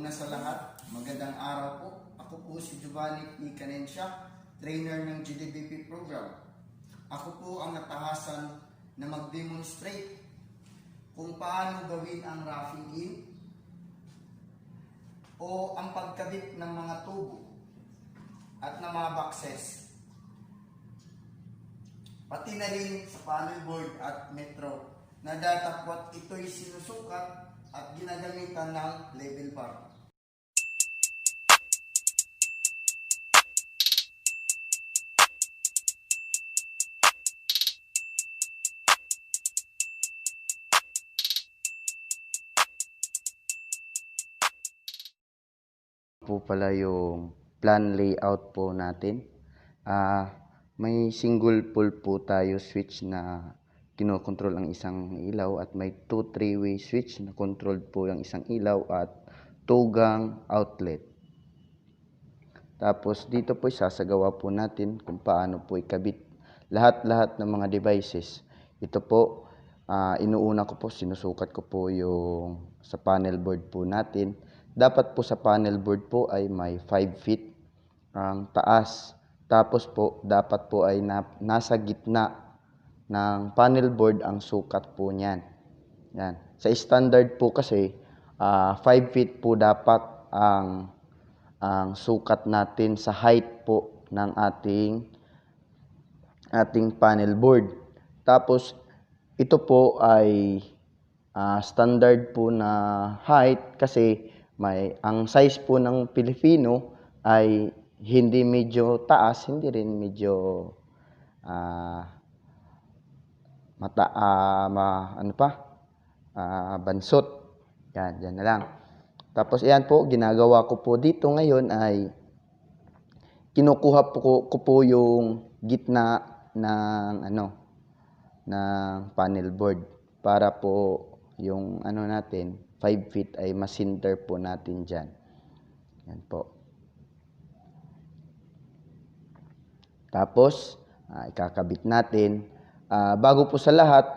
Una sa lahat, magandang araw po. Ako po si Giovanni E. Canencia, trainer ng GDBP program. Ako po ang natahasan na mag-demonstrate kung paano gawin ang roughing in o ang pagkabit ng mga tubo at ng mga boxes. Pati na rin sa panel board at metro na datapwat ito'y sinusukat at ginagamitan ng level bar. Po pala yung plan layout po natin. May single pole po tayo switch na kinokontrol ang isang ilaw at may 2 3-way switch na controlled po yung isang ilaw at 2 gang outlet. Tapos dito po sasagawa po natin kung paano po ikabit lahat-lahat ng mga devices. Ito po, inuuna ko po, sinusukat ko po yung sa panel board po natin. Dapat po sa panel board po ay may 5 feet ang taas. Tapos po, dapat po ay nasa gitna ng panel board ang sukat po niyan. Yan. Sa standard po kasi, 5 feet po dapat ang sukat natin sa height po ng ating panel board. Tapos, ito po ay standard po na height kasi ang size po ng Pilipino ay hindi medyo taas, hindi rin medyo bansot. Yan na lang. Tapos yan po, ginagawa ko po dito ngayon ay kinukuha ko po yung gitna ng panel board para po yung natin 5 feet ay masinter po natin dyan. Yan po. Tapos, ikakabit natin. Bago po sa lahat,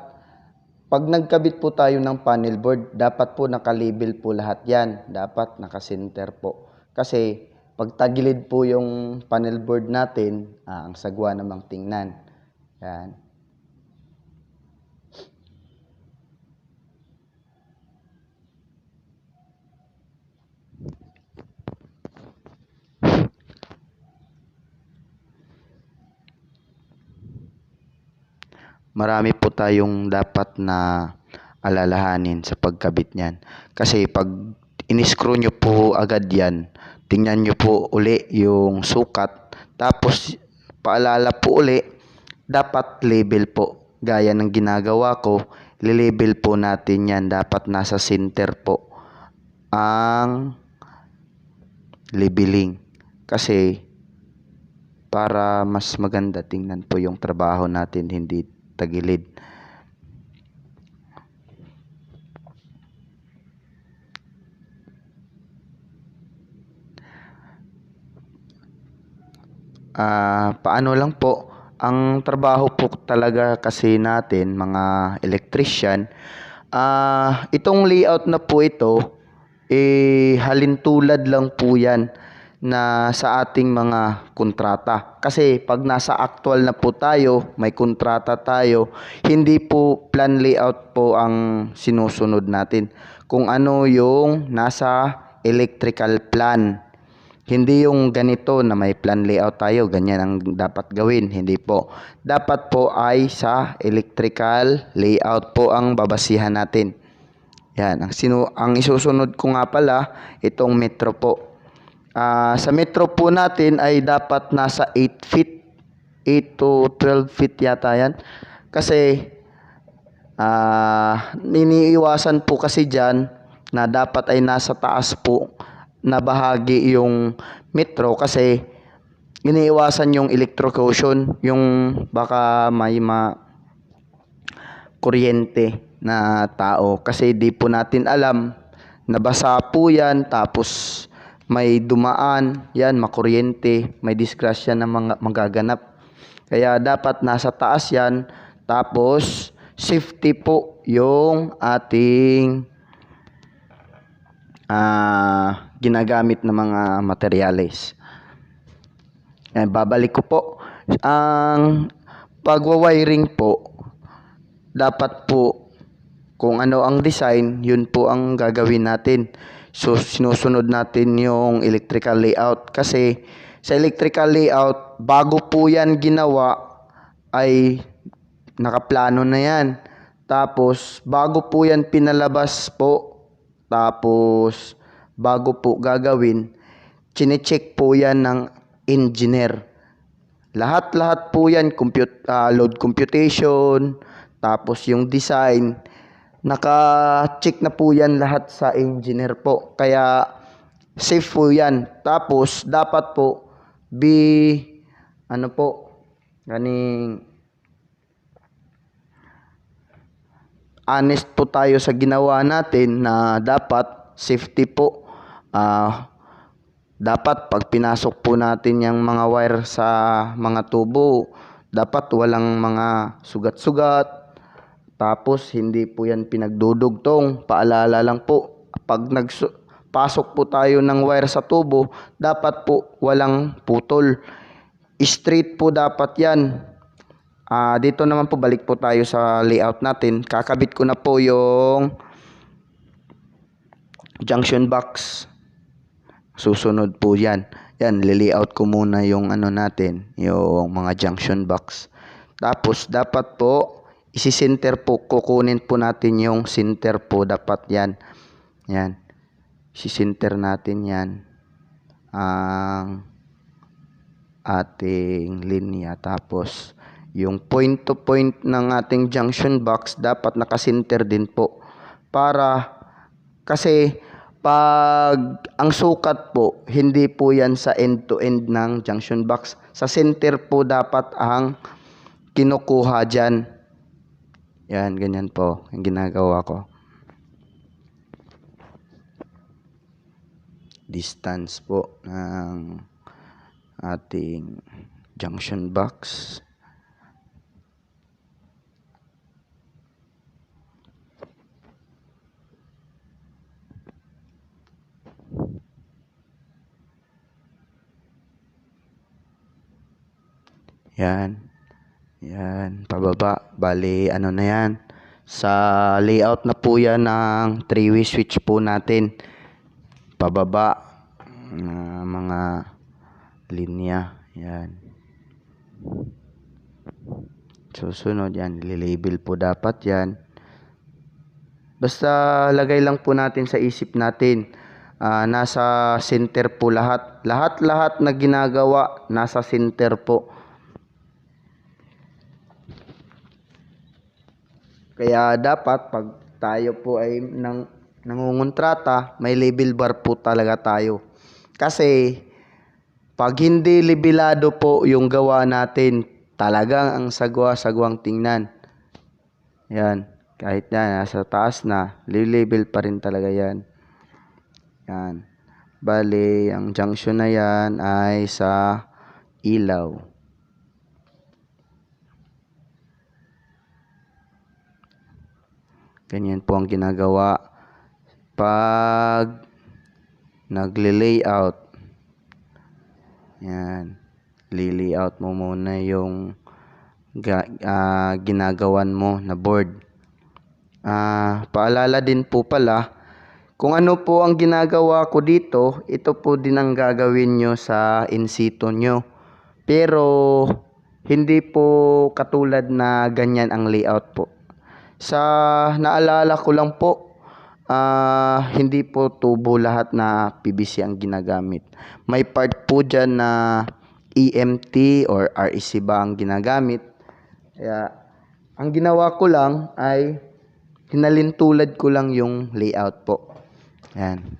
pag nagkabit po tayo ng panel board, dapat po nakalabel po lahat yan. Dapat nakasinter po. Kasi, pag tagilid po yung panel board natin, ang sagwa namang tingnan. Yan. Marami po tayong dapat na alalahanin sa pagkabit niyan. Kasi pag in-screw nyo po agad yan, tingnan nyo po uli yung sukat. Tapos paalala po uli, dapat label po. Gaya ng ginagawa ko, lilabel po natin yan. Dapat nasa center po ang labeling. Kasi para mas maganda tingnan po yung trabaho natin, hindi tagilid. Paano lang po, ang trabaho po talaga kasi natin, mga electrician, itong layout na po ito, halintulad lang po yan na sa ating mga kontrata. Kasi pag nasa actual na po tayo, may kontrata tayo, hindi po plan layout po ang sinusunod natin. Kung ano yung nasa electrical plan. Hindi yung ganito na may plan layout tayo, ganyan ang dapat gawin. Hindi po. Dapat po ay sa electrical layout po ang babasihan natin. Yan. Ang isusunod ko nga pala, itong metro po. Sa metro po natin ay dapat nasa 8 feet, 8 to 12 feet yata yan. Kasi niniiwasan po kasi dyan na dapat ay nasa taas po na bahagi yung metro kasi iniiwasan yung electrocution, yung baka may kuryente na tao. Kasi di po natin alam, nabasa po yan, tapos may dumaan, yan, makuryente, may disgrasya na magaganap. Kaya dapat nasa taas yan, tapos safety po yung ating ginagamit na mga materyales. Babalik ko po. Ang pagwa-wiring po, dapat po kung ano ang design, yun po ang gagawin natin. So, sinusunod natin yung electrical layout. Kasi sa electrical layout, bago po yan ginawa, ay nakaplano na yan. Tapos, bago po yan pinalabas po, tapos, bago po gagawin, chinecheck po yan ng engineer. Lahat-lahat po yan, load computation, tapos yung design, naka-check na po yan lahat sa engineer po. Kaya safe po yan. Tapos dapat po ganing honest po tayo sa ginawa natin na dapat safety po. Dapat pag pinasok po natin yung mga wire sa mga tubo, dapat walang mga sugat-sugat. Tapos hindi po yan pinagdudugtong. Paalala lang po, pag pasok po tayo ng wire sa tubo, dapat po walang putol. Straight po dapat yan. Dito naman po, balik po tayo sa layout natin. Kakabit ko na po yung junction box. Susunod po yan. Yan, li-layout ko muna yung yung mga junction box. Tapos dapat po isi-center po, kukunin po natin yung center po, dapat yan. Yan. Isi-center natin yan ang ating linya. Tapos yung point to point ng ating junction box dapat naka-center din po. Kasi pag ang sukat po, hindi po yan sa end to end ng junction box. Sa center po dapat ang kinukuha dyan. Yan, ganyan po yung ginagawa ko. Distance po ng ating junction box. Yan. Yan, pababa. Bali, na yan. Sa layout na po yan ng 3-way switch po natin. Pababa. Mga linya. Yan. Susunod yan. Lilabel po dapat yan. Basta lagay lang po natin sa isip natin. Nasa center po lahat. Lahat na ginagawa, nasa center po. Kaya dapat pag tayo po ay nangungontrata, may label bar po talaga tayo. Kasi pag hindi libelado po yung gawa natin, talagang ang sagwa-sagwang tingnan. Yan, kahit na nasa taas na, label pa rin talaga yan. Yan. Bali, ang junction na yan ay sa ilaw. Ganyan po ang ginagawa pag nagle-layout. Yan. Li-layout mo muna yung ginagawan mo na board. Paalala din po pala, kung ano po ang ginagawa ko dito, ito po din ang gagawin nyo sa in situ nyo. Pero hindi po katulad na ganyan ang layout po. Sa naalala ko lang po, hindi po tubo lahat na PVC ang ginagamit. May part po dyan na EMT or REC ba ang ginagamit. Kaya, ang ginawa ko lang ay hinalintulad ko lang yung layout po. Yan.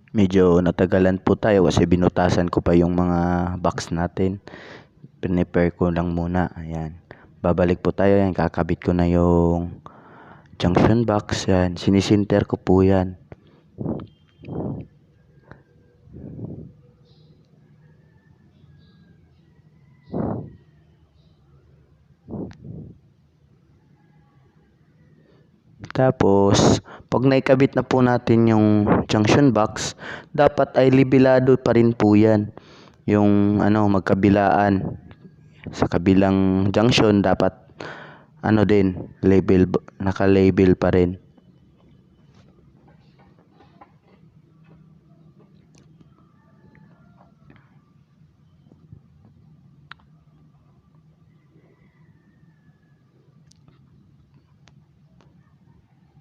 Medyo natagalan po tayo kasi binutasan ko pa yung mga box natin. Prepare ko lang muna. Ayan. Babalik po tayo. Yan. Kakabit ko na yung junction box. Yan. Sinisinter ko po yan. Tapos, pag naikabit na po natin yung junction box, dapat ay libilado pa rin po yan. Yung magkabilaan. Sa kabilang junction, dapat naka-label pa rin.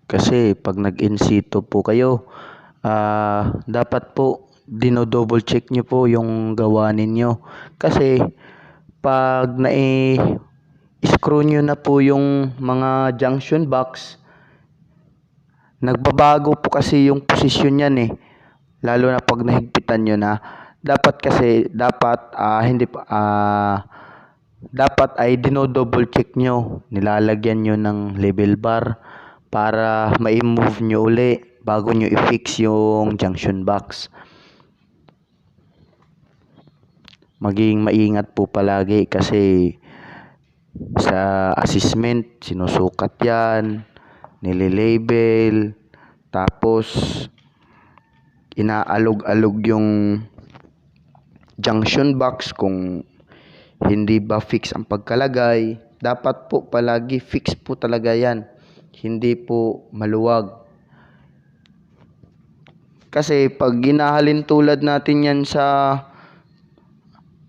Kasi pag nag-in situ po kayo, dapat po dino-double check nyo po yung gawa ninyo. Kasi pag screw nyo na po yung mga junction box, nagbabago po kasi yung posisyon yan eh. Lalo na pag nahigpitan nyo na. Dapat ay dino-double check nyo. Nilalagyan nyo ng level bar para ma-move nyo uli bago nyo i-fix yung junction box. Maging maingat po palagi kasi sa assessment, sinusukat yan, nililabel, tapos inaalog-alog yung junction box kung hindi ba fix ang pagkalagay. Dapat po palagi fix po talaga yan. Hindi po maluwag. Kasi pag ginahalin tulad natin yan sa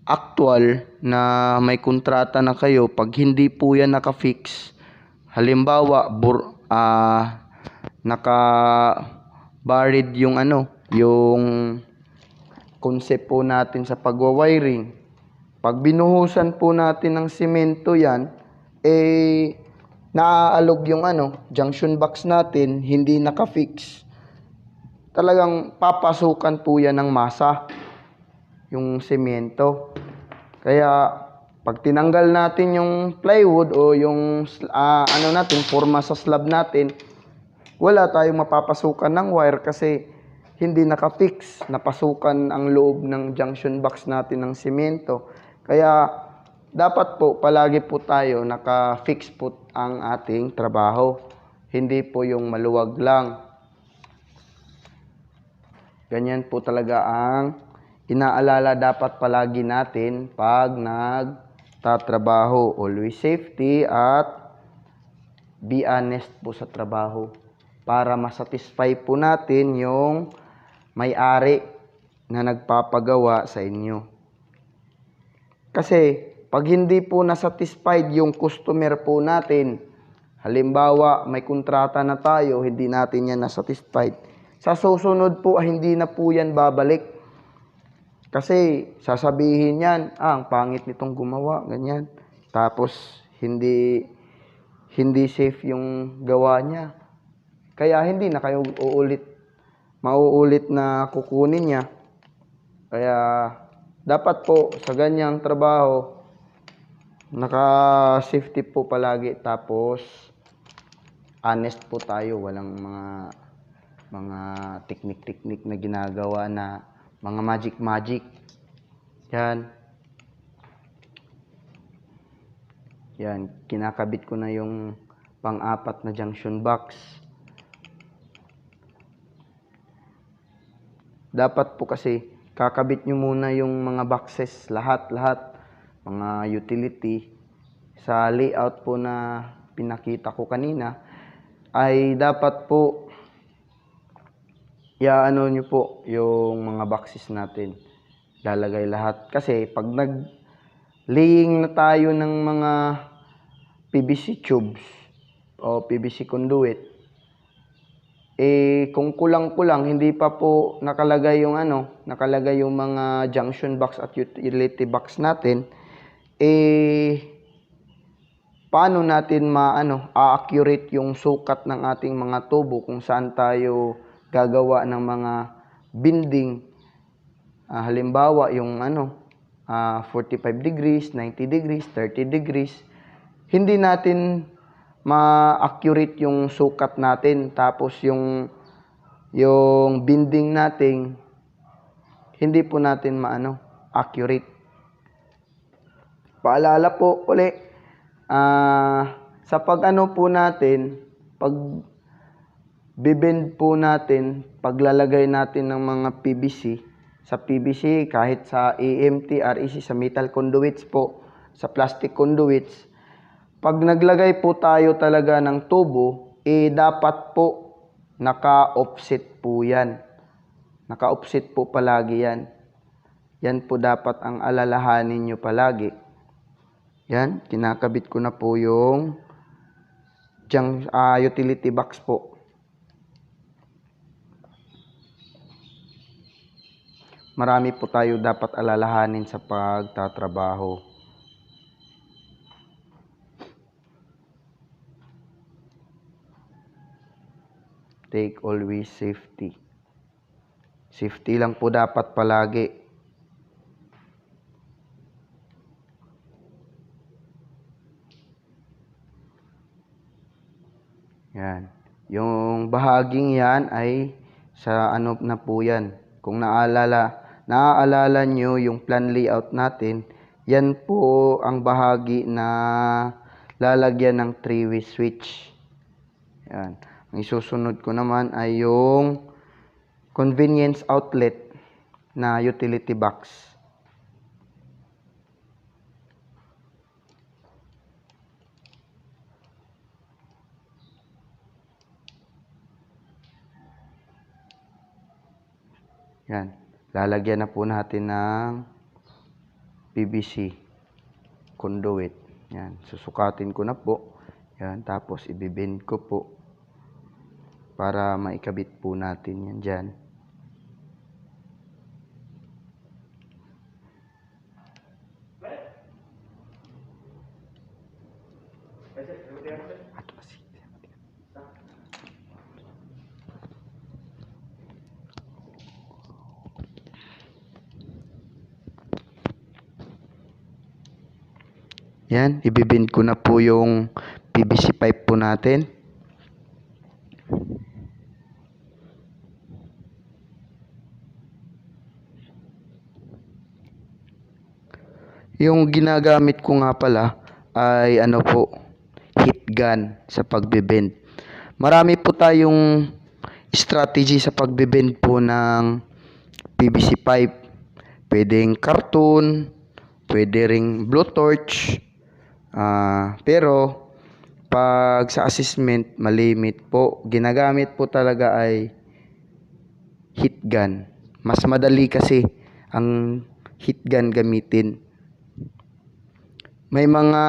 actual na may kontrata na kayo, pag hindi po yan naka-fix, halimbawa naka-buried yung yung concept po natin sa pagwa-wiring. Pag binuhusan po natin ng semento yan, naaalog yung junction box natin, hindi naka-fix. Talagang papasukan po yan ng masa, yung semento. Kaya pag tinanggal natin yung plywood o yung forma sa slab natin, wala tayong mapapasukan ng wire kasi hindi naka-fix. Napasukan ang loob ng junction box natin ng semento. Kaya dapat po palagi po tayo naka-fix po ang ating trabaho. Hindi po yung maluwag lang. Ganyan po talaga ang inaalala dapat palagi natin pag nagtatrabaho. Always safety at be honest po sa trabaho para masatisfy po natin yung may-ari na nagpapagawa sa inyo. Kasi pag hindi po nasatisfied yung customer po natin, halimbawa may kontrata na tayo, hindi natin yan nasatisfied, sa susunod po hindi na po yan babalik. Kasi sasabihin yan, ang pangit nitong gumawa, ganyan. Tapos hindi safe yung gawa niya. Kaya hindi na kayo mauulit na kukunin niya. Kaya dapat po sa ganyang trabaho, naka-safety po palagi. Tapos honest po tayo, walang mga teknik-teknik na ginagawa na mga magic. Yan, kinakabit ko na yung pang-apat na junction box. Dapat po kasi kakabit nyo muna yung mga boxes, lahat, mga utility. Sa layout po na pinakita ko kanina, ay dapat po iaano nyo po yung mga boxes natin. Lalagay lahat. Kasi pag nag-laying na tayo ng mga PVC tubes o PVC conduit, kung kulang-kulang, hindi pa po nakalagay yung nakalagay yung mga junction box at utility box natin, paano natin accurate yung sukat ng ating mga tubo kung saan tayo gagawa ng mga binding. Halimbawa, yung 45 degrees, 90 degrees, 30 degrees. Hindi natin ma-accurate yung sukat natin. Tapos yung binding natin, hindi po natin accurate. Paalala po uli, sa pag po natin, pag bibend po natin, paglalagay natin ng mga PVC, sa PVC, kahit sa AMT, REC, sa metal conduits po, sa plastic conduits, pag naglagay po tayo talaga ng tubo, dapat po naka-offset po yan. Naka-offset po palagi yan. Yan po dapat ang alalahanin nyo palagi. Yan, kinakabit ko na po yung utility box po. Marami po tayo dapat alalahanin sa pagtatrabaho. Take always safety. Safety lang po dapat palagi. Yan. Yung bahaging yan ay sa na po yan. Kung naaalala nyo yung plan layout natin, yan po ang bahagi na lalagyan ng 3-way switch. Yan. Ang isusunod ko naman ay yung convenience outlet na utility box. Yan. Lalagyan na po natin ng PVC conduit. Yan. Susukatin ko na po. Yan. Tapos ibibend ko po para maikabit po natin yan dyan. Yan, ibibend ko na po yung PVC pipe po natin. Yung ginagamit ko nga pala ay heat gun sa pagbibend. Marami po tayong strategy sa pagbibend po ng PVC pipe. Pwedeng cartoon, pwede ring blowtorch. Pero pag sa assessment, malimit po. Ginagamit po talaga ay heat gun. Mas madali kasi ang heat gun gamitin. May mga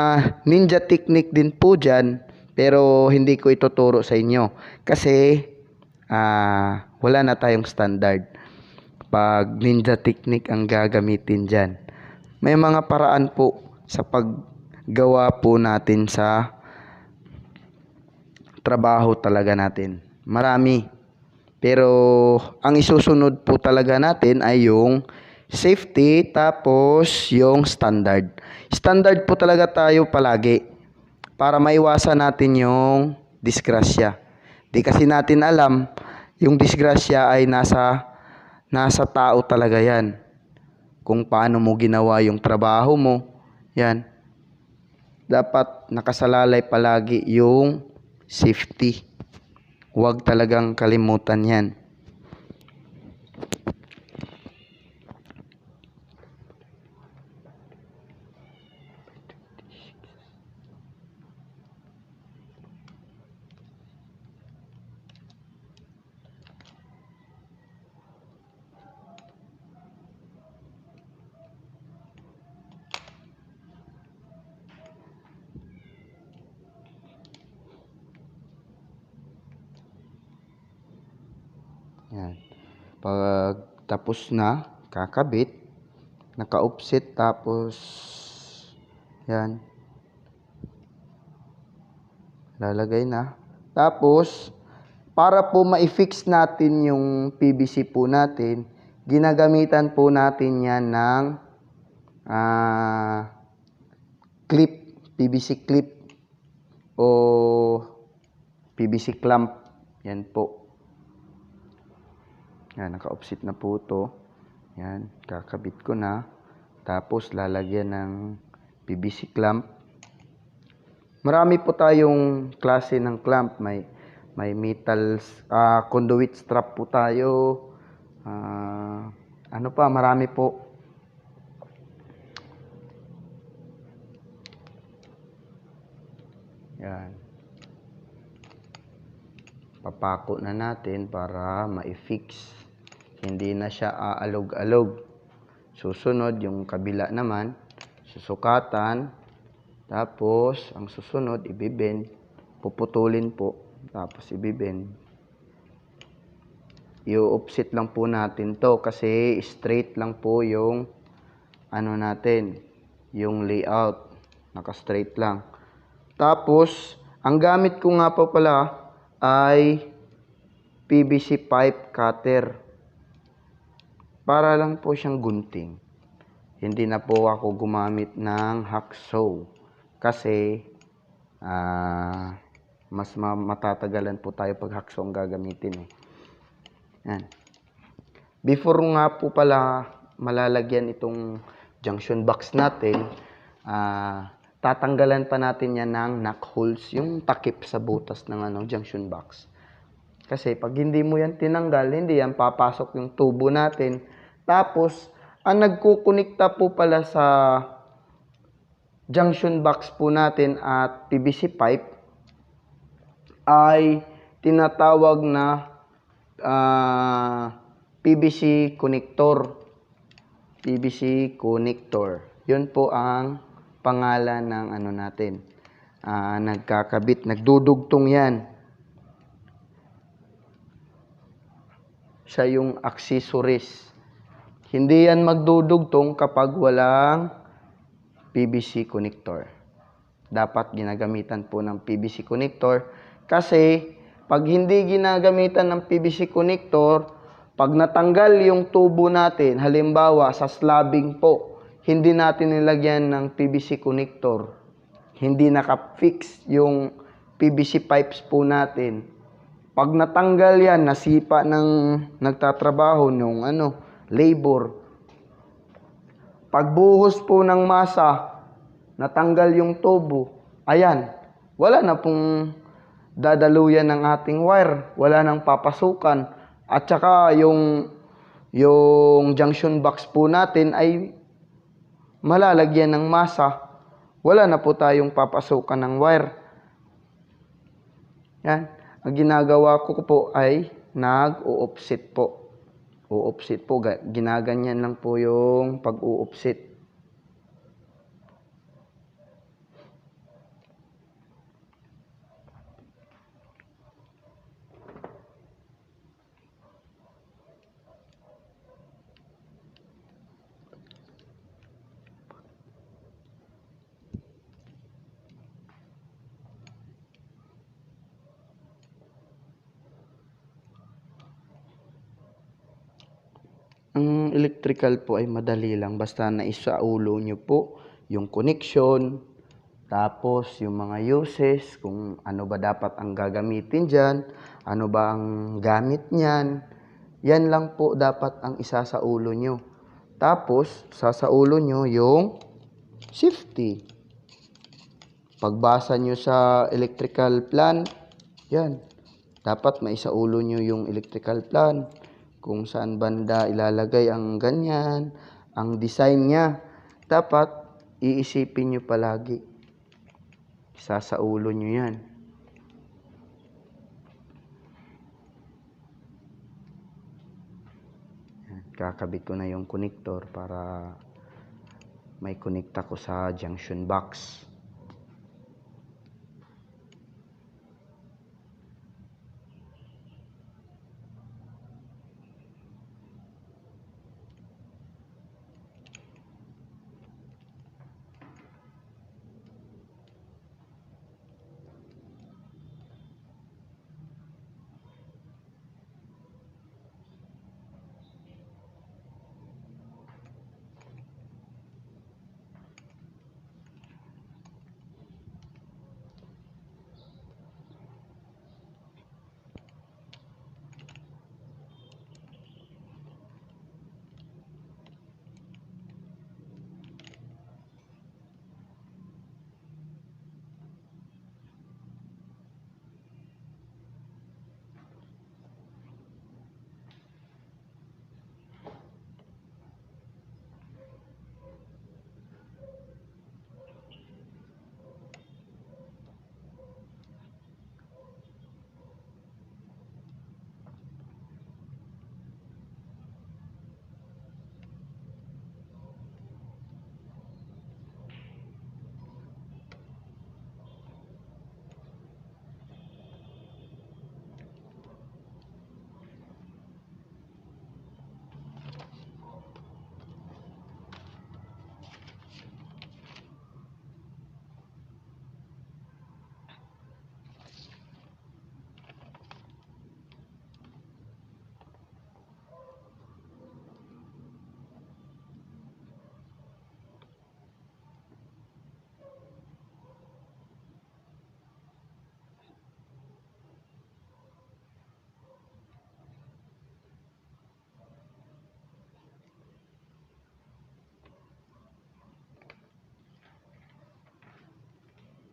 ninja technique din po dyan, pero hindi ko ituturo sa inyo. Kasi wala na tayong standard pag ninja technique ang gagamitin dyan. May mga paraan po sa paggawa po natin sa trabaho talaga natin. Marami. Pero ang isusunod po talaga natin ay yung safety tapos yung standard. Standard po talaga tayo palagi para maiwasan natin yung disgrasya. Di kasi natin alam yung disgrasya ay nasa tao talaga yan. Kung paano mo ginawa yung trabaho mo, yan. Dapat nakasalalay palagi yung safety. Huwag talagang kalimutan yan. Pag tapos na, kakabit, naka-offset, tapos yan, lalagay na. Tapos, para po ma-fix natin yung PVC po natin, ginagamitan po natin yan ng clip, PVC clip o PVC clamp. Yan po. Yan, naka-offset na po to. Yan, kakabit ko na. Tapos, lalagyan ng PVC clamp. Marami po tayong klase ng clamp. May metal conduit strap po tayo. Ano pa, marami po. Yan. Papako na natin para ma-fix. Hindi na siya aalog-alog. Susunod, yung kabila naman, susukatan. Tapos, ang susunod, ibibend. Puputulin po. Tapos, ibibend. I-offset lang po natin to kasi straight lang po yung ano natin, yung layout. Naka-straight lang. Tapos, ang gamit ko nga po pala ay PVC pipe cutter. Para lang po siyang gunting. Hindi na po ako gumamit ng hacksaw. Kasi, mas matatagalan po tayo pag hacksaw ang gagamitin. Yan. Before nga po pala malalagyan itong junction box natin, tatanggalan pa natin yan ng knock holes, yung takip sa butas ng junction box. Kasi pag hindi mo yan tinanggal, hindi yan papasok yung tubo natin. Tapos, ang nagkukunikta po pala sa junction box po natin at PVC pipe ay tinatawag na PVC connector. PVC connector. Yun po ang pangalan ng ano natin. Nagkakabit, nagdudugtong yan. Siya yung accessories. Hindi yan magdudugtong kapag walang PVC connector. Dapat ginagamitan po ng PVC connector kasi pag hindi ginagamitan ng PVC connector, pag natanggal yung tubo natin, halimbawa sa slabbing po, hindi natin nilagyan ng PVC connector, hindi naka-fix yung PVC pipes po natin. Pag natanggal yan, nasipa ng nagtatrabaho nung labor. Pagbuhos po ng masa, natanggal yung tubo. Ayan, wala na pong dadaluyan ng ating wire. Wala nang papasukan. At saka yung junction box po natin ay malalagyan ng masa. Wala na po tayong papasukan ng wire. Yan. Ang ginagawa ko po ay nag-o-offset po. O-offset po. Ginaganyan lang po yung pag-o-offset. Ang electrical po ay madali lang. Basta naisaulo nyo po yung connection, tapos yung mga uses, kung ano ba dapat ang gagamitin dyan, ano ba ang gamit nyan. Yan lang po dapat ang isasaulo nyo. Tapos, sasaulo nyo yung safety. Pagbasa nyo sa electrical plan, yan. Dapat maisaulo nyo yung electrical plan. Kung saan banda ilalagay ang ganyan, ang design niya. Dapat iisipin nyo palagi. Isasaulo nyo yan. Kakabit ko na yung connector para may connect ako sa junction box.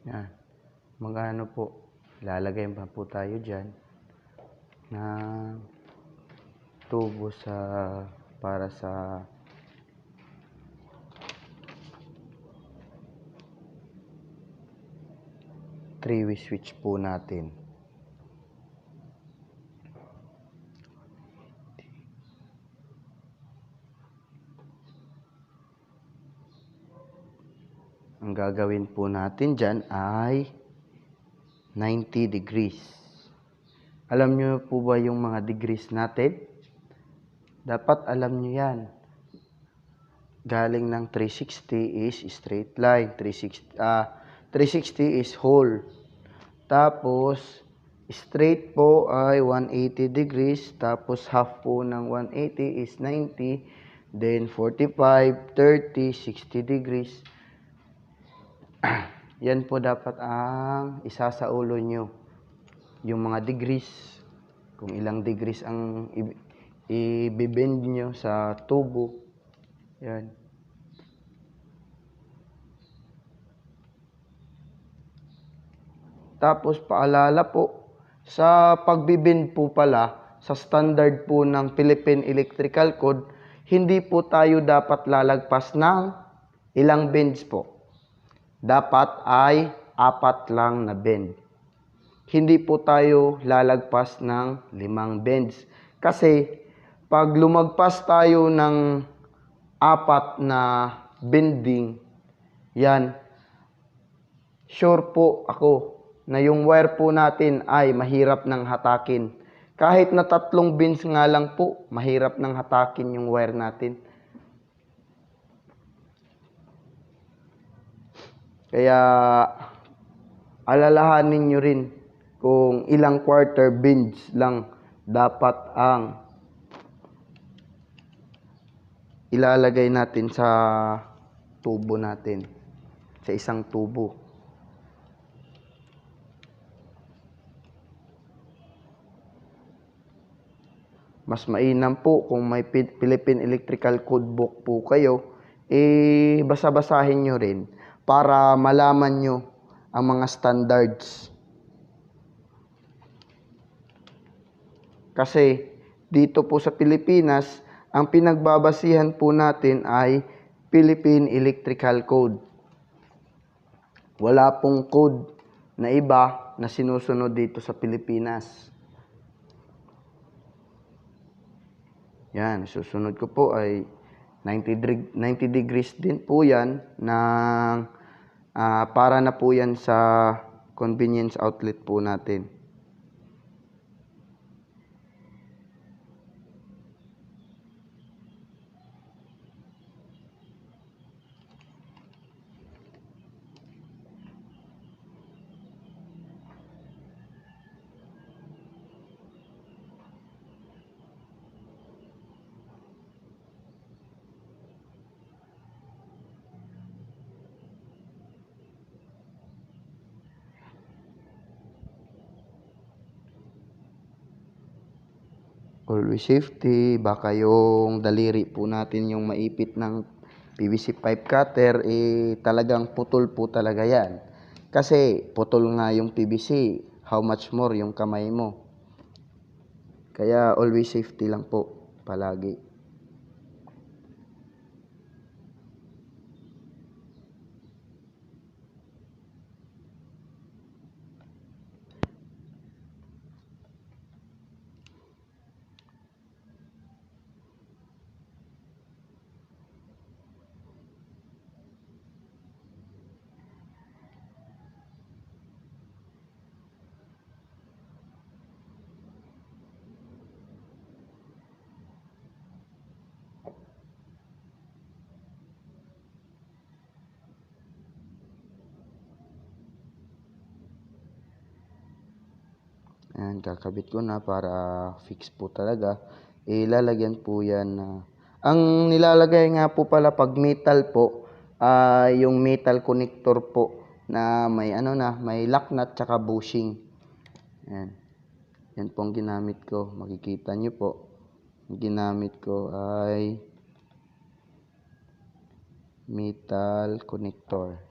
Yan. Magano po, lalagay pa po tayo dyan na tubo para sa three-way switch po natin. Ang gagawin po natin dyan ay 90 degrees. Alam nyo po ba yung mga degrees natin? Dapat alam nyo yan. Galing ng 360 is straight line. 360 is whole. Tapos, straight po ay 180 degrees. Tapos, half po ng 180 is 90. Then, 45, 30, 60 degrees. Yan po dapat ang isa sa ulo nyo. Yung mga degrees. Kung ilang degrees ang i-bend nyo sa tubo. Yan. Tapos paalala po, sa pagbibend po pala, sa standard po ng Philippine Electrical Code, hindi po tayo dapat lalagpas ng ilang bends po. Dapat ay 4 lang na bend. Hindi po tayo lalagpas ng 5 bends. Kasi pag lumagpas tayo ng 4 na bending, yan, sure po ako na yung wire po natin ay mahirap nang hatakin. Kahit na 3 bends nga lang po, mahirap nang hatakin yung wire natin. Kaya alalahanin nyo rin kung ilang quarter bends lang dapat ang ilalagay natin sa tubo natin, sa isang tubo. Mas mainam po kung may Philippine Electrical Code book po kayo, basa-basahin nyo rin para malaman nyo ang mga standards. Kasi dito po sa Pilipinas, ang pinagbabasihan po natin ay Philippine Electrical Code. Wala pong code na iba na sinusunod dito sa Pilipinas. Yan, susunod ko po ay 90 degrees din po yan ng para na po yan sa convenience outlet po natin. Always safety, baka yung daliri po natin yung maipit ng PVC pipe cutter, talagang putol po talaga yan. Kasi putol nga yung PVC, how much more yung kamay mo. Kaya always safety lang po, palagi. Ayan, kakabit ko na para fix po talaga. Ilalagyan po yan na ang nilalagay nga po pala pag metal po, yung metal connector po na may may lock nut tsaka bushing. Ayan. Yan po ang ginamit ko. Makikita nyo po. Ang ginamit ko ay metal connector.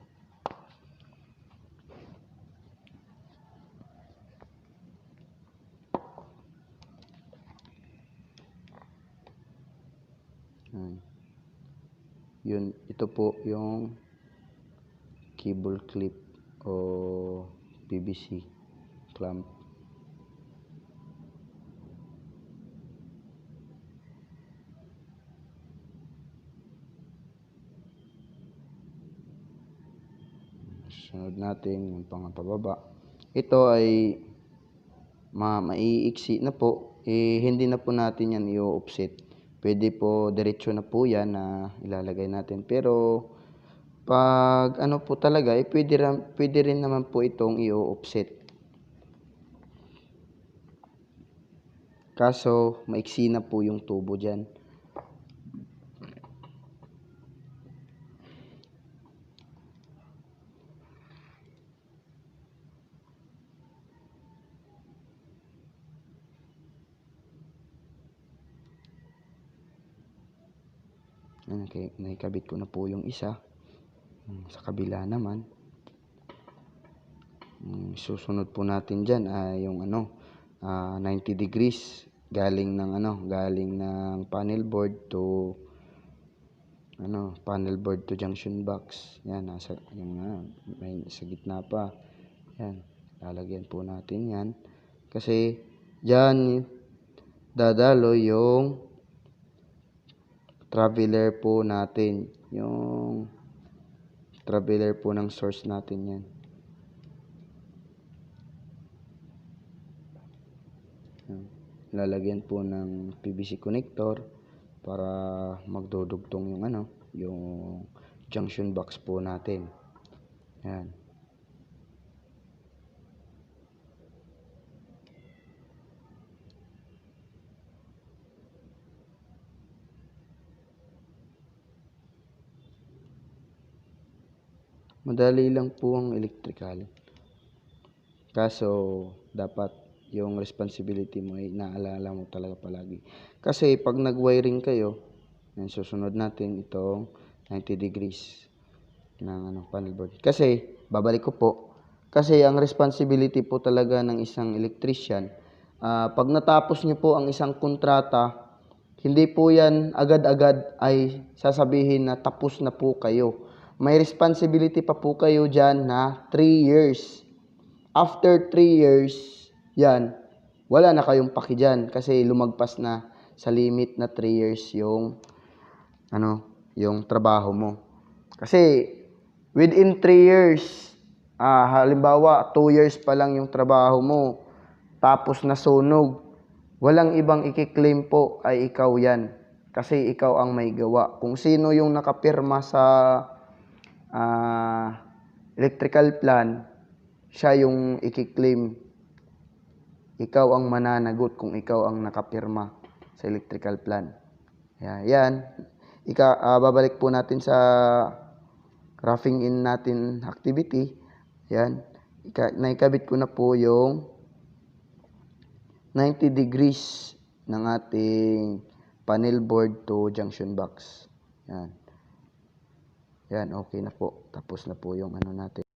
Yan. Yun, ito po yung cable clip o PVC clamp. Sunod natin yung pangpababa. Ito ay maiiksi na po. Hindi na po natin yan i-offset. Pwede po diretso na po yan na ilalagay natin. Pero pag ano po talaga, pwede rin naman po itong i-offset. Kaso maiksi na po yung tubo dyan. Okay, naikabit ko na po yung isa. Sa kabila naman. Susunod po natin dyan ay yung 90 degrees galing ng panel board to junction box. Yan, may sa gitna pa. Yan, lalagyan po natin yan. Kasi dyan dadalo yung traveler po natin. Yung traveler po ng source natin yan. Lalagyan po ng PVC connector para magdudugtong yung junction box po natin. Yan. Madali lang po ang electrical. Kaso dapat yung responsibility mo ay naalala mo talaga palagi. Kasi pag nag-wiring kayo, susunod natin itong 90 degrees ng panel board. Kasi babalik ko po, kasi ang responsibility po talaga ng isang electrician, pag natapos niyo po ang isang kontrata, hindi po yan agad-agad ay sasabihin na tapos na po kayo. May responsibility pa po kayo dyan na 3 years. After 3 years, yan, wala na kayong paki dyan kasi lumagpas na sa limit na 3 years yung trabaho mo. Kasi within 3 years, halimbawa 2 years pa lang yung trabaho mo, tapos nasunog, walang ibang ikiklaim po ay ikaw yan. Kasi ikaw ang may gawa. Kung sino yung nakapirma sa electrical plan, siya yung ikiklaim. Ikaw ang mananagot kung ikaw ang nakapirma sa electrical plan. Yan. Babalik po natin sa roughing in natin activity. Yan. Naikabit ko na po yung 90 degrees ng ating panel board to junction box. Yan. Yan, okay na po. Tapos na po yung natin.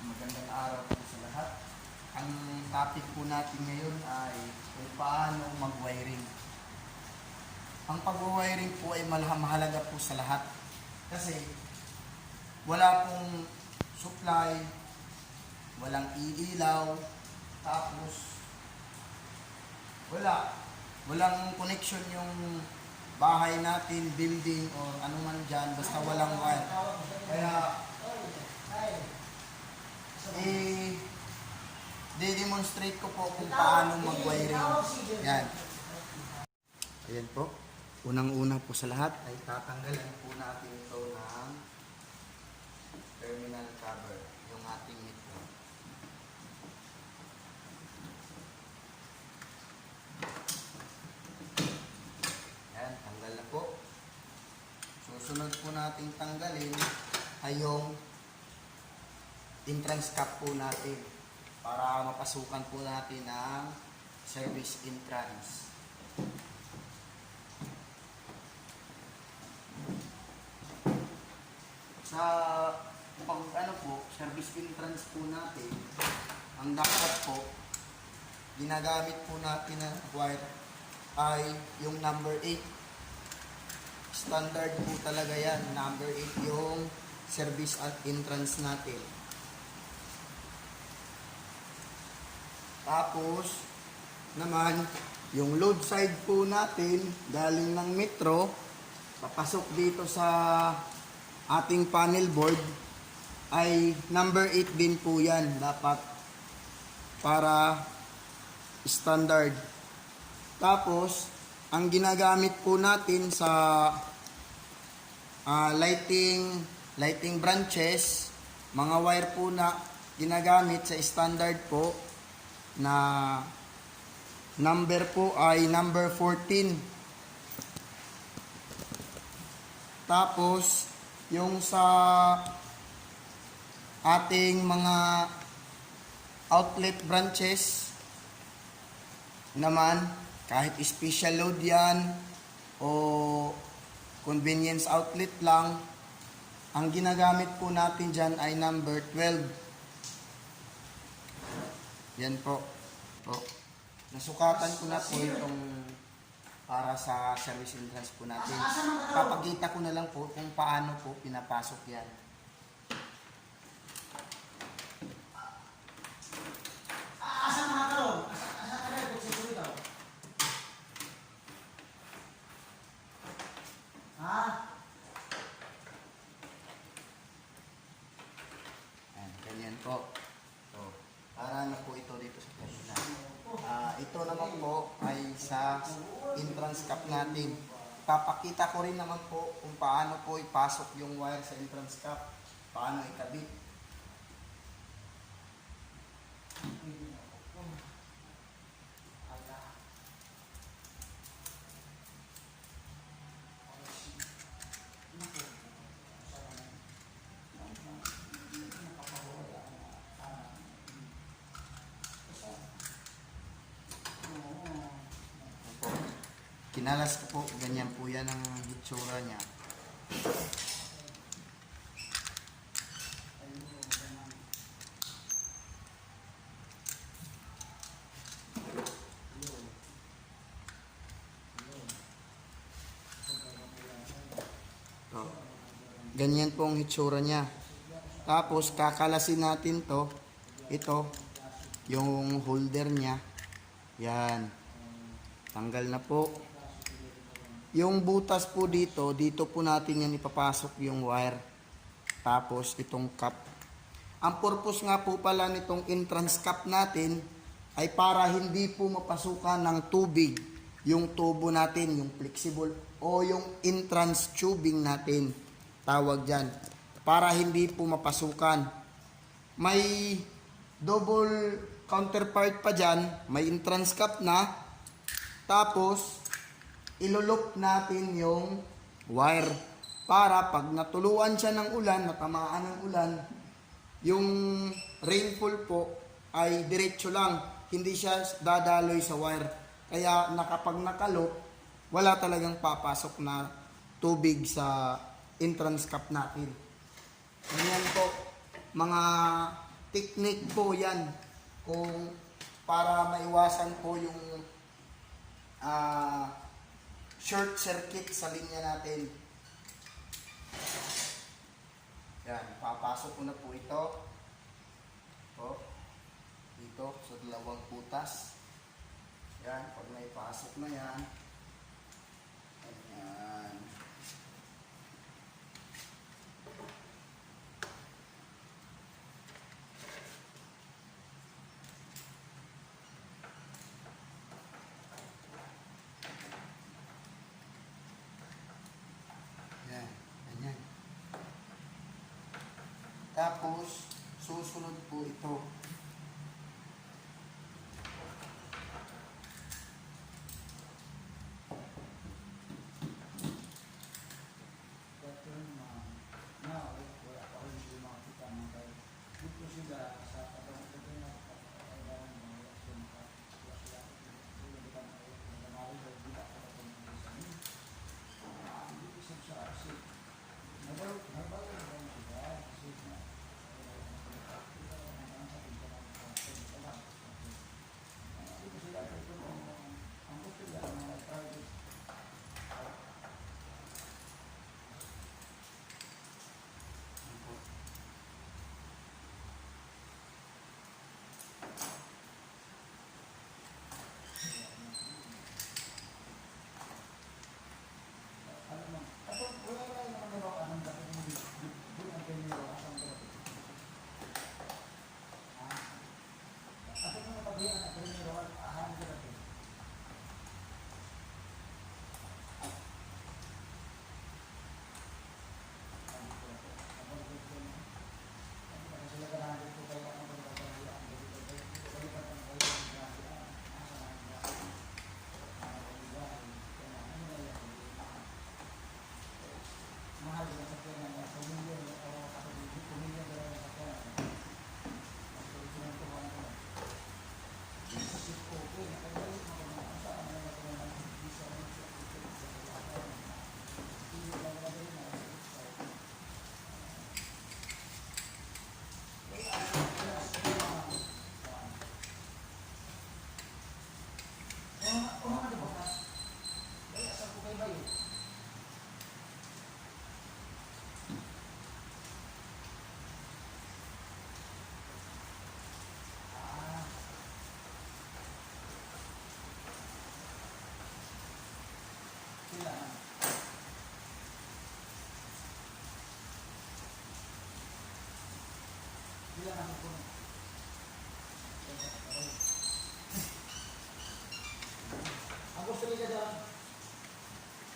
Magandang araw po sa lahat. Ang topic po natin ngayon ay kung paano mag-wiring. Ang pag-wiring po ay mahalaga po sa lahat. Kasi wala pong supply, walang iilaw, tapos walang connection yung bahay natin, building o anuman dyan, basta walang wire. Kaya i-demonstrate ko po kung paano mag-wiring. Yan. Ayan po. Unang-una po sa lahat ay tatanggalin po natin ito ng terminal cover, yung ating metro. Ayan, tanggal na po. Susunod po nating tanggalin ay yung entrance cap po natin para mapasukan po natin ang service entrance. Sa service entrance po natin, ang dapat po, ginagamit po natin na wire ay yung number 8. Standard po talaga yan. Number 8 yung service at entrance natin. Tapos, naman, yung load side po natin, galing ng metro, papasok dito sa ating panel board, ay number 8 din po yan. Dapat para standard. Tapos, ang ginagamit po natin sa lighting branches, mga wire po na ginagamit sa standard po na number po ay number 14. Tapos, yung sa ating mga outlet branches naman, kahit special load yan o convenience outlet lang, ang ginagamit po natin dyan ay number 12. Yan po. Nasukatan ko na po itong para sa service entrance po natin. Papakita ko na lang po kung paano po pinapasok yan. Ganyan po. Para na po ito dito sa kanila. Ito naman po ay sa entrance cap natin. Papakita ko rin naman po kung paano po ipasok yung wire sa entrance cap. Paano ikabit. Kinalas ko po, ganyan po yan ang hitsura niya. So, ganyan po ang hitsura niya. Tapos kakalasin natin to, ito, yung holder niya. Yan. Tanggal na po. Yung butas po dito po natin yan ipapasok yung wire. Tapos itong cap. Ang purpose nga po pala nitong entrance cap natin ay para hindi po mapasukan ng tubig yung tubo natin, yung flexible o yung entrance tubing natin. Tawag dyan. Para hindi po mapasukan. May double counterpart pa dyan. May entrance cap na. Tapos, ilulup natin yung wire para pag natuluan siya ng ulan, natamaan ng ulan, yung rainfall po ay diretso lang, hindi siya dadaloy sa wire. Kaya nakapag nakalop, wala talagang papasok na tubig sa entrance cap natin. Ganyan po, mga technique po yan kung para maiwasan po yung short circuit sa linya natin. Yan, papasok ko na po ito. Dito sa dalawang butas. Yan, pag naipasok na yan. Ayan. Tapos, susunod po ito.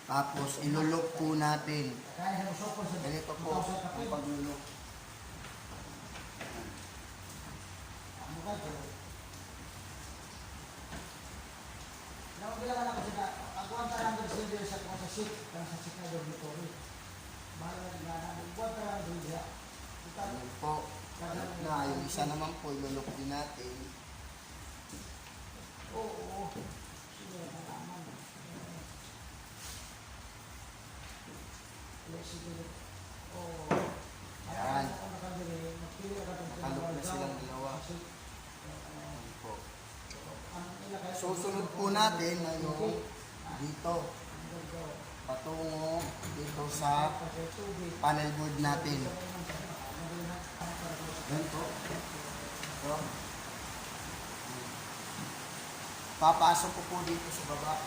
Tapos ilulok po natin. Ganito po ang paglulok. Ganun po. Na, yung isa naman po ilulok din natin. Yan. Nakalok na silang dalawa. Ganun po. Susunod po natin na yung dito. Patungo dito sa panel board natin. Yan po. Ito. Papasok ko po dito sa baba.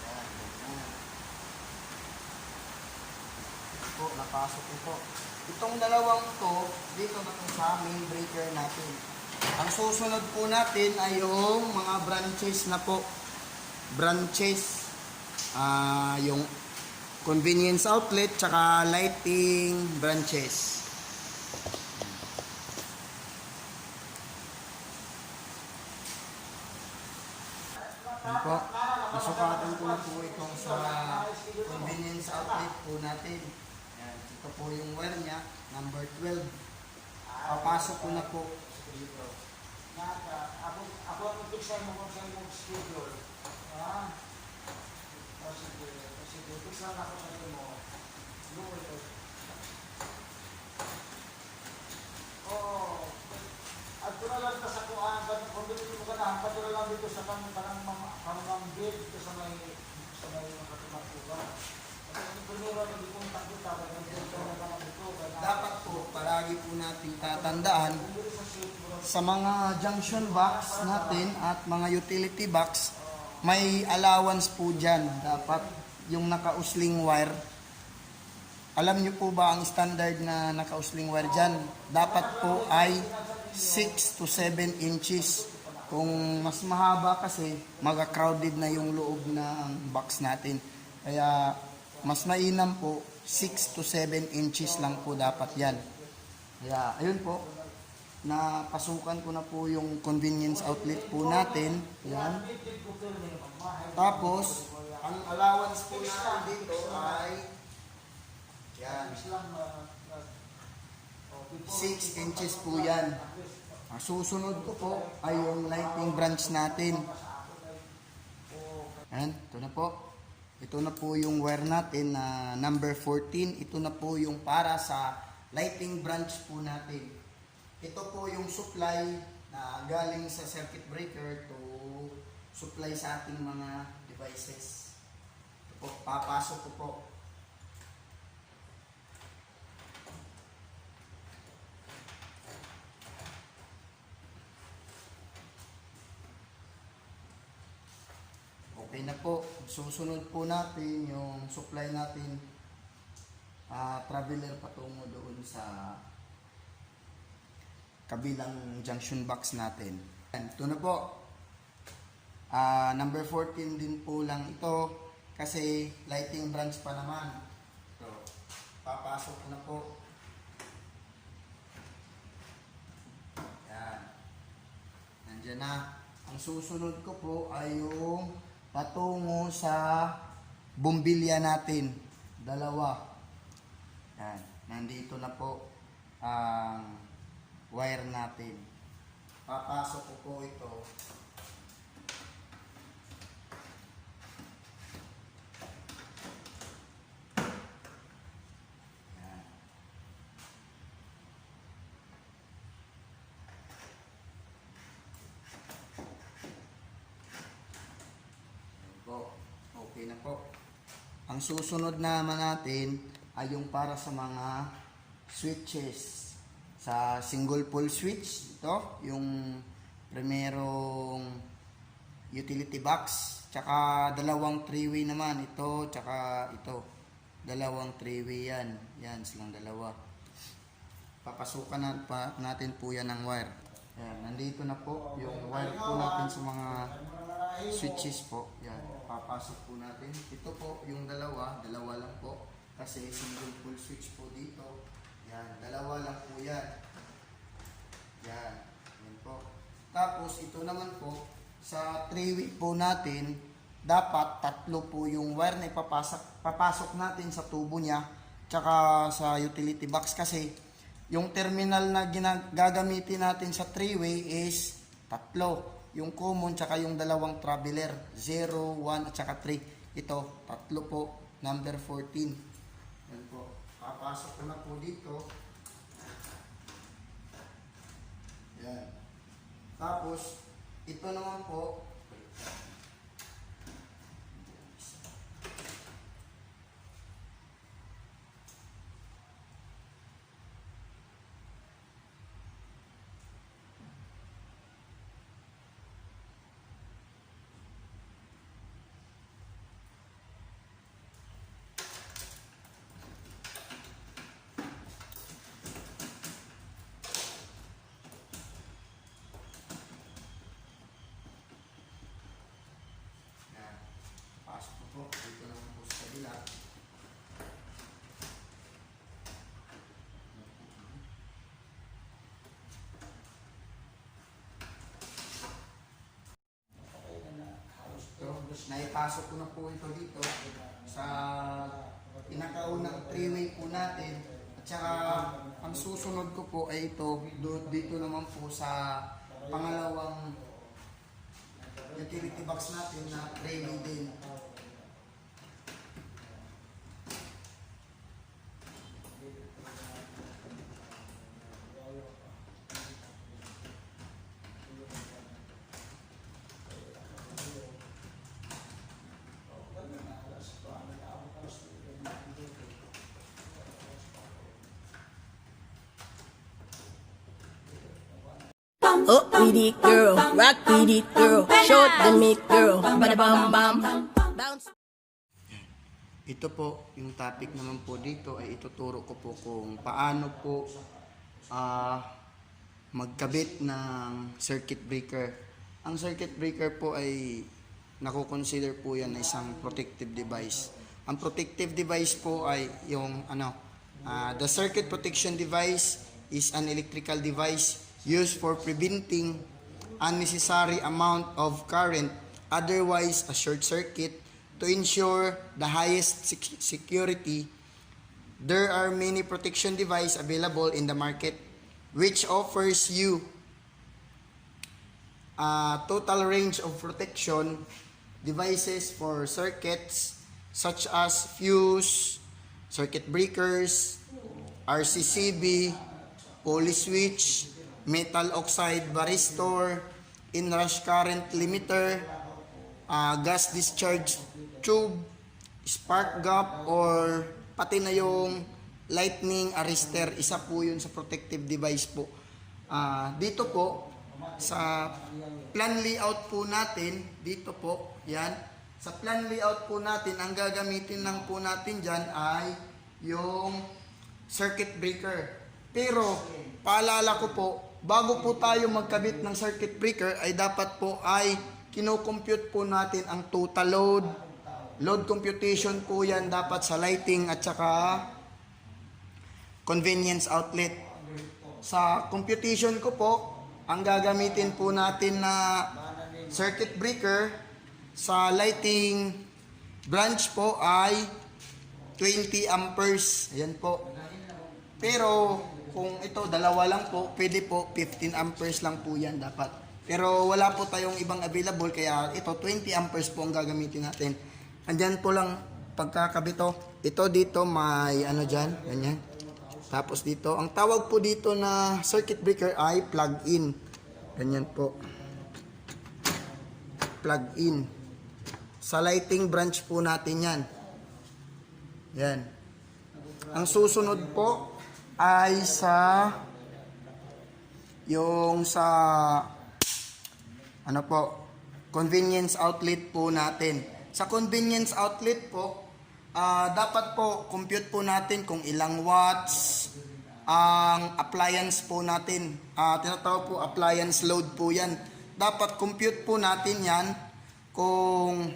Yan, ganyan. Po, napasok ko po. Itong dalawang to, dito na to sa main breaker natin. Ang susunod po natin ay yung mga branches na po. Branches. Yung convenience outlet tsaka lighting branches. Yan po. Masukatan ko na po itong sa convenience outlet po natin. Yan. Ito po yung wire niya, number 12. Papasok ko na po dito. Ako ang mag-fixan mo kung saan mong schedule. Sige, fixan ako sa iyo mo. Luko ito. Oo. At ito na lang sa kuhaan, kung dito mo ka na, pato na lang dito sa kanang bed, dito sa may makatumakuha. At yung primero, hindi kong takita, kaya dito na lang dito. Dapat po, palagi po nating tatandaan sa mga junction box natin at mga utility box, may allowance po dyan. Dapat yung naka-usling wire. Alam nyo po ba ang standard na naka-usling wire dyan? Dapat po ay 6 to 7 inches. Kung mas mahaba kasi, maga-crowded na yung loob ng box natin. Kaya mas mainam po, 6 to 7 inches lang po dapat yan. Kaya ayun po, napasukan ko na po yung convenience outlet po natin. Yan. Tapos, ang allowance po natin dito ay yan, 6 inches po yan. Ang susunod ko po ay yung lighting branch natin. Yan, ito na po. Ito na po yung wire natin na number 14. Ito na po yung para sa lighting branch po natin. Ito po yung supply na galing sa circuit breaker to supply sa ating mga devices. Ito po, papasok ko po. Okay na po. Susunod po natin yung supply natin. Traveler patungo doon sa kabilang junction box natin. Ito na po. Number 14 din po lang ito kasi lighting branch pa naman. Ito. Papasok ko na po. Yan. Nandiyan na. Ang susunod ko po ay yung patungo sa bumbilya natin. Dalawa. Yan. Nandito na po ang wire natin. Papasok ko po ito. Yan. Yan po. Okay na po. Ang susunod naman natin ay yung para sa mga switches. Sa single pole switch, ito, yung primerong utility box, tsaka dalawang 3-way naman, ito, tsaka ito. dalawang three-way yan. Yan, silang dalawa. Papasukan natin po yan ng wire. Yan, nandito na po yung wire po natin sa mga switches po. Yan, papasok po natin. Ito po yung dalawa lang po. Kasi single full switch po dito. Yan, dalawa lang po yan. Yan, yan po. Tapos ito naman po, sa three-way po natin, dapat tatlo po yung wire na papasok natin sa tubo niya, tsaka sa utility box kasi yung terminal na gagamitin natin sa three-way is tatlo. Yung common tsaka yung dalawang traveler, 0, 1 at tsaka 3. Ito, tatlo po, number 14. Yan po. Papasok ko na po dito. Yan. Tapos, ito naman po, pasok ko po. Dito naman po sa kabila. Ito, naipasok ko na po ito dito sa pinakaunang three-way po natin. At saka, ang susunod ko po ay ito, dito naman po sa pangalawang utility box natin na three-way din. Up with it, girl. Rock with it, girl. Short the meat, girl. Bada bam bam. Bounce. Ito po, yung topic naman po dito ay ituturo ko po kung paano po magkabit ng circuit breaker. Ang circuit breaker po ay nakukonsider po yan na isang protective device. Ang protective device po ay yung the circuit protection device is an electrical device used for preventing unnecessary amount of current, otherwise a short circuit, to ensure the highest security. There are many protection devices available in the market which offers you a total range of protection devices for circuits such as fuse, circuit breakers, RCCB, pulley switch, metal oxide varistor, inrush current limiter, gas discharge tube, spark gap, or pati na yung lightning arrestor. Isa po yun sa protective device po. Dito po sa plan layout po natin, dito po, yan, sa plan layout po natin, ang gagamitin lang po natin dyan ay yung circuit breaker. Pero paalala ko po, bago po tayo magkabit ng circuit breaker ay dapat po ay kino-compute po natin ang total load. Load computation po yan dapat sa lighting at saka convenience outlet. Sa computation ko po, ang gagamitin po natin na circuit breaker sa lighting branch po ay 20 amperes. Ayan po. Pero kung ito dalawa lang po, pwede po 15 amperes lang po yan dapat. Pero wala po tayong ibang available kaya ito 20 amperes po ang gagamitin natin. Andyan po lang pagkakabito. Ito dito may dyan, ganyan. Tapos dito, ang tawag po dito na circuit breaker ay plug-in. Ganyan po. Plug-in. Sa lighting branch po natin yan. Yan. Ang susunod po ay convenience outlet po natin. Sa convenience outlet po, Dapat po, compute po natin kung ilang watts ang appliance po natin. Tinatawag po appliance load po yan. Dapat compute po natin yan kung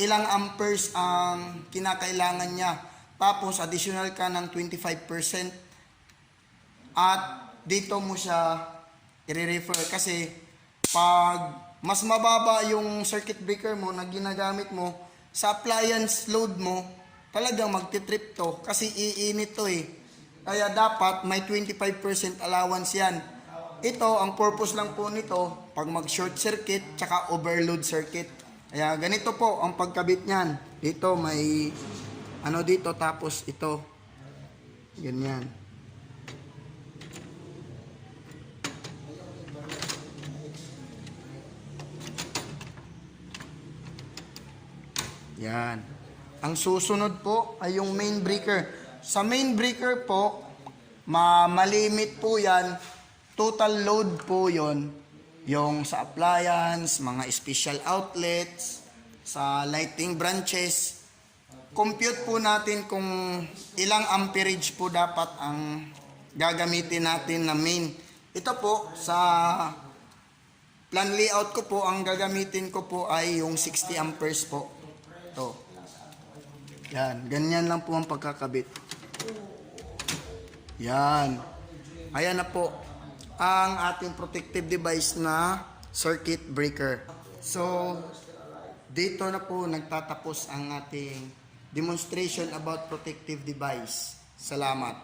ilang amperes ang kinakailangan niya. Tapos additional ka ng 25% at dito mo siya i-refer kasi pag mas mababa yung circuit breaker mo na ginagamit mo sa appliance load mo, talagang magti-trip to kasi iinit to eh. Kaya dapat may 25% allowance yan. Ito, ang purpose lang po nito, pag mag-short circuit, tsaka overload circuit. Kaya ganito po ang pagkabit niyan. Dito may, dito, tapos ito. Ganyan. Yan. Ang susunod po ay yung main breaker. Sa main breaker po, malimit po yan. Total load po yon. Yung sa appliance, mga special outlets, sa lighting branches. Compute po natin kung ilang amperage po dapat ang gagamitin natin na main. Ito po, sa plan layout ko po, ang gagamitin ko po ay yung 60 amperes po. Ito. Yan, ganyan lang po ang pagkakabit. Yan. Ayan na po ang ating protective device na circuit breaker. So, dito na po nagtatapos ang ating demonstration about protective device. Salamat.